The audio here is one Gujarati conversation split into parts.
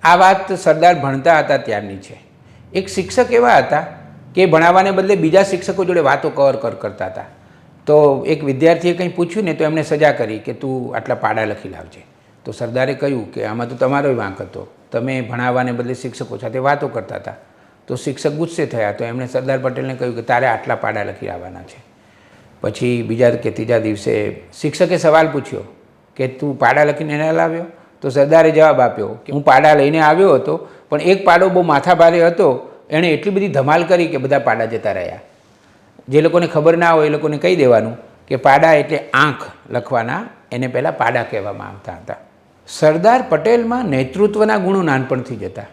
આ વાત સરદાર ભણતા હતા ત્યારની છે. એક શિક્ષક એવા હતા કે ભણાવવાને બદલે બીજા શિક્ષકો જોડે વાતો કરતા હતા. તો એક વિદ્યાર્થીએ કંઈ પૂછ્યું ને તો એમણે સજા કરી કે તું આટલા પાડા લખી લાવજે. તો સરદારે કહ્યું કે આમાં તો તમારો વાંક હતો, તમે ભણાવવાને બદલે શિક્ષકો સાથે વાતો કરતા હતા. તો શિક્ષક ગુસ્સે થયા. તો એમણે સરદાર પટેલને કહ્યું કે તારે આટલા પાડા લખી આવવાના છે. પછી બીજા કે ત્રીજા દિવસે શિક્ષકે સવાલ પૂછ્યો કે તું પાડા લખીને ન લાવ્યો? તો સરદારે જવાબ આપ્યો કે હું પાડા લઈને આવ્યો હતો, પણ એક પાડો બહુ માથાભારે હતો, એણે એટલી બધી ધમાલ કરી કે બધા પાડા જતા રહ્યા. જે લોકોને ખબર ના હોય એ લોકોને કહી દેવાનું કે પાડા એટલે આંખ લખવાના, એને પહેલાં પાડા કહેવામાં આવતા હતા. સરદાર પટેલમાં નેતૃત્વના ગુણો નાનપણથી જ હતા.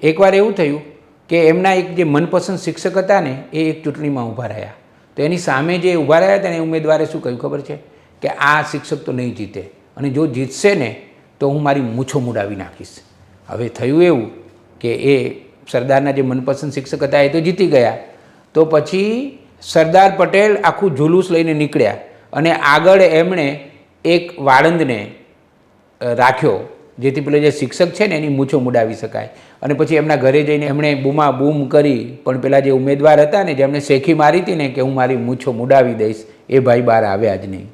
એકવાર એવું થયું કે એમના એક જે મનપસંદ શિક્ષક હતા ને એ એક ચૂંટણીમાં ઊભા રહ્યા. તો એની સામે જે ઊભા રહ્યા હતા ને એ ઉમેદવારે શું કહ્યું ખબર છે કે આ શિક્ષક તો નહીં જીતે, અને જો જીતશે ને તો હું મારી મૂછો મુડાવી નાખીશ. હવે થયું એવું કે એ સરદારના જે મનપસંદ શિક્ષક હતા એ તો જીતી ગયા. તો પછી સરદાર પટેલ આખું જુલુસ લઈને નીકળ્યા અને આગળ એમણે એક વાળંદને રાખ્યો, જેથી પેલો જે શિક્ષક છે ને એની મૂછો મુડાવી શકાય. અને પછી એમના ઘરે જઈને એમણે બૂમા બૂમ કરી, પણ પેલા જે ઉમેદવાર હતા ને જેમણે શેખી મારી હતી ને કે હું મારી મૂછો મુડાવી દઈશ, એ ભાઈ બહાર આવ્યા જ નહીં.